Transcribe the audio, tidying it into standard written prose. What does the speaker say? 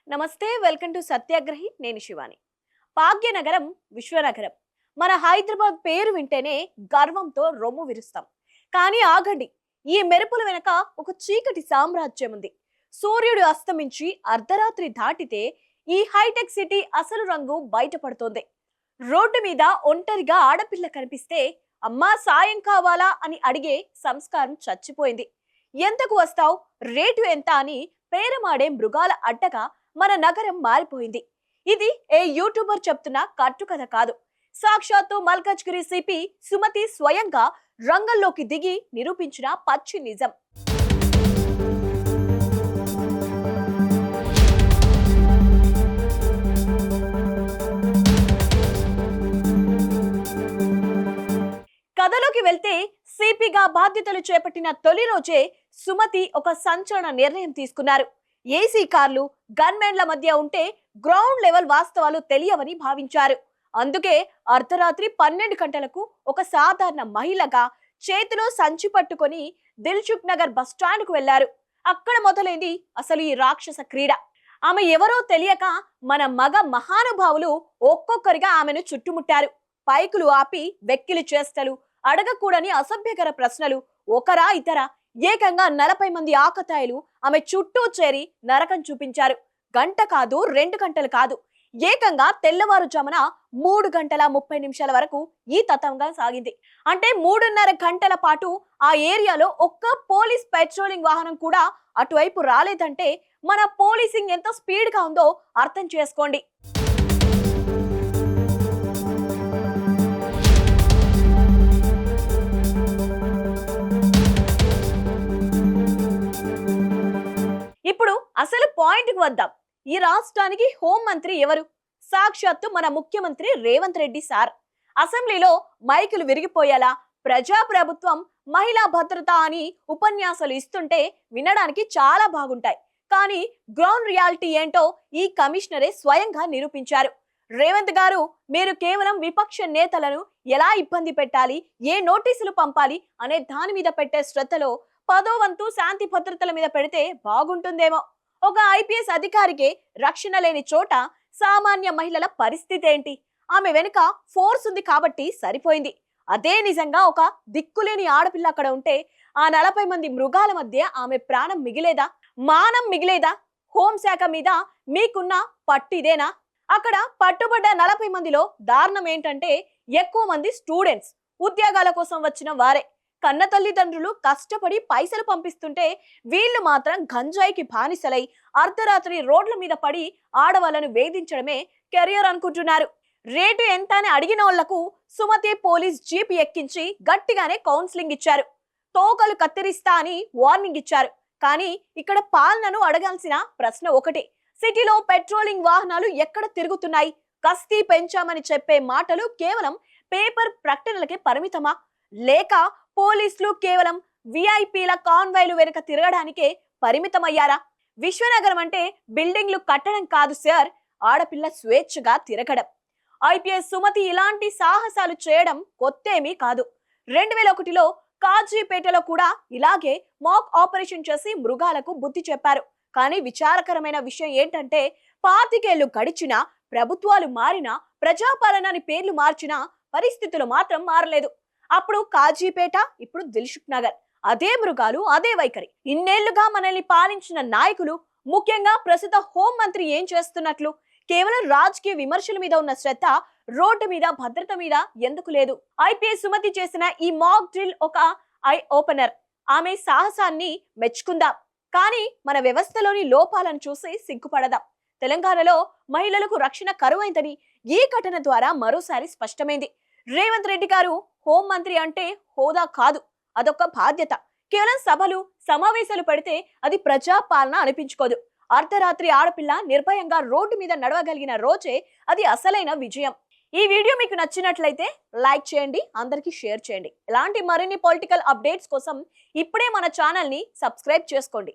నమస్తే, welcome to సత్యాగ్రహి. నేను శివాని. భాగ్యనగరం విశ్వనగరం. మన హైదరాబాద్ పేరు వింటేనే గర్వంతో రొమ్ము విరుస్తాం. కానీ ఆగండి, ఈ మెరుపుల వెనక ఒక చీకటి సామ్రాజ్యం ఉంది. సూర్యుడు అస్తమించి అర్ధరాత్రి దాటితే ఈ హైటెక్ సిటీ అసలు రంగు బయటపడుతోంది. రోడ్డు మీద ఒంటరిగా ఆడపిల్ల కనిపిస్తే అమ్మా సాయం కావాలా అని అడిగే సంస్కారం చచ్చిపోయింది. ఎంతకు వస్తావు, రేటు ఎంత అని పేరమాడే మృగాల అడ్డగా మన నగరం మారిపోయింది. ఇది ఏ యూట్యూబర్ చెప్తున్న కట్టుకథ కాదు. సాక్షాత్తు మల్కాజ్గిరి సిపి సుమతి స్వయంగా రంగంలోకి దిగి నిరూపించిన పచ్చి నిజం. కథలోకి వెళ్తే సిపిగా బాధ్యతలు చేపట్టిన తొలి రోజే సుమతి ఒక సంచలన నిర్ణయం తీసుకున్నారు. ఏసీ కార్లు, గన్మెన్ల మధ్య ఉంటే గ్రౌండ్ లెవెల్ వాస్తవాలు తెలియవని భావించారు. అందుకే అర్ధరాత్రి 12 గంటలకు ఒక సాధారణ మహిళగా చేతిలో సంచి పట్టుకొని దిల్సుఖ్ నగర్ బస్ స్టాండ్ కు వెళ్లారు. అక్కడ మొదలైంది అసలు ఈ రాక్షస క్రీడ. ఆమె ఎవరో తెలియక మన మగ మహానుభావులు ఒక్కొక్కరిగా ఆమెను చుట్టుముట్టారు. పైకులు ఆపి వెక్కిలి చేష్టలు, అడగకూడని అసభ్యకర ప్రశ్నలు, ఒకరా ఇతరా ఏకంగా 40 మంది ఆకతాయిలు ఆమె చుట్టూ చేరి నరకం చూపించారు. గంట కాదు, 2 గంటలు కాదు, ఏకంగా తెల్లవారుజామున 3 గంటల 30 నిమిషాల వరకు ఈ తతంగం సాగింది. అంటే 3.5 గంటల పాటు ఆ ఏరియాలో ఒక్క పోలీస్ పెట్రోలింగ్ వాహనం కూడా అటువైపు రాలేదంటే మన పోలీసింగ్ ఎంత స్పీడ్ గా ఉందో అర్థం చేసుకోండి. ఇప్పుడు అసలు పాయింట్ కు వద్దాం. ఈ రాష్ట్రానికి హోంమంత్రి ఎవరు? సాక్షాత్తు మన ముఖ్యమంత్రి రేవంత్ రెడ్డి సార్. అసెంబ్లీలో మైకులు విరిగిపోయేలా ప్రజాప్రభుత్వం, మహిళా భద్రత అని ఉపన్యాసాలు ఇస్తుంటే వినడానికి చాలా బాగుంటాయి. కానీ గ్రౌండ్ రియాలిటీ ఏంటో ఈ కమిషనరే స్వయంగా నిరూపించారు. రేవంత్ గారు, మీరు కేవలం విపక్ష నేతలను ఎలా ఇబ్బంది పెట్టాలి, ఏ నోటీసులు పంపాలి అనే దాని మీద పెట్టే శ్రద్ధలో 10వ వంతు శాంతి భద్రతల మీద పెడితే బాగుంటుందేమో. ఒక ఐపీఎస్ అధికారికే రక్షణ లేని చోట సామాన్య మహిళల పరిస్థితి ఏంటి? ఆమె వెనుక ఫోర్స్ ఉంది కాబట్టి సరిపోయింది. అదే నిజంగా ఒక దిక్కులేని ఆడపిల్ల అక్కడ ఉంటే ఆ 40 మంది మృగాల మధ్య ఆమె ప్రాణం మిగిలేదా? మానం మిగిలేదా? హోంశాఖ మీద మీకున్న పట్టిదేనా? అక్కడ పట్టుబడ్డ 40 మందిలో దారుణం ఏంటంటే ఎక్కువ మంది స్టూడెంట్స్, ఉద్యోగాల కోసం వచ్చిన వారే. కన్న తల్లిదండ్రులు కష్టపడి పైసలు పంపిస్తుంటే వీళ్ళు మాత్రం గంజాయికి బానిసలై అర్ధరాత్రి రోడ్ల మీద పడి ఆడవాళ్లను వేధించడమే కెరియర్ అనుకుంటున్నారు. రేటు ఎంత అని అడిగిన వాళ్లకు సుమతి పోలీస్ జీప్ ఎక్కించి గట్టిగానే కౌన్సిలింగ్ ఇచ్చారు. తోకలు కత్తిరిస్తా అని వార్నింగ్ ఇచ్చారు. కానీ ఇక్కడ పాలనను అడగాల్సిన ప్రశ్న ఒకటి: సిటీలో పెట్రోలింగ్ వాహనాలు ఎక్కడ తిరుగుతున్నాయి? కస్తీ పెంచామని చెప్పే మాటలు కేవలం పేపర్ ప్రకటనలకే పరిమితమా? లేక పోలీసులు కేవలం విఐపీల కాన్వాయ్లు వెనుక తిరగడానికే పరిమితమయ్యారా? విశ్వనగరం అంటే బిల్డింగ్లు కట్టడం కాదు సార్, ఆడపిల్ల స్వేచ్ఛగా తిరగడం. ఐపీఎస్ సుమతి ఇలాంటి సాహసాలు చేయడం కొత్తేమీ కాదు. 2001లో కాజీపేటలో కూడా ఇలాగే మాక్ ఆపరేషన్ చేసి మృగాలకు బుద్ధి చెప్పారు. కానీ విచారకరమైన విషయం ఏంటంటే 25 ఏళ్లు గడిచినా, ప్రభుత్వాలు మారినా, ప్రజాపాలనని పేర్లు మార్చినా పరిస్థితులు మాత్రం మారలేదు. అప్పుడు కాజీపేట, ఇప్పుడు దిల్సుఖ్ నగర్. అదే మృగాలు, అదే వైఖరి. ఇన్నేళ్లుగా మనల్ని పాలించిన నాయకులు, ముఖ్యంగా ప్రస్తుత హోంమంత్రి ఏం చేస్తున్నట్లు? కేవలం రాజకీయ విమర్శల మీద ఉన్న శ్రద్ధ రోడ్డు మీద భద్రత మీద ఎందుకు లేదు? ఐపీఎస్ సుమతి చేసిన ఈ మాక్ డ్రిల్ ఒక ఐ ఓపెనర్. ఆమె సాహసాన్ని మెచ్చుకుందాం, కానీ మన వ్యవస్థలోని లోపాలను చూసి సిగ్గుపడదాం. తెలంగాణలో మహిళలకు రక్షణ కరువైందని ఈ ఘటన ద్వారా మరోసారి స్పష్టమైంది. రేవంత్ రెడ్డి గారు హోంమంత్రి అంటే హోదా కాదు, అదొక బాధ్యత. కేవలం సభలు, సమావేశాలు పెడితే అది ప్రజాపాలన అనిపించుకోదు. అర్ధరాత్రి ఆడపిల్ల నిర్భయంగా రోడ్డు మీద నడవగలిగిన రోజే అది అసలైన విజయం. ఈ వీడియో మీకు నచ్చినట్లయితే లైక్ చేయండి, అందరికీ షేర్ చేయండి. ఇలాంటి మరిన్ని పొలిటికల్ అప్డేట్స్ కోసం ఇప్పుడే మన ఛానల్ ని సబ్స్క్రైబ్ చేసుకోండి.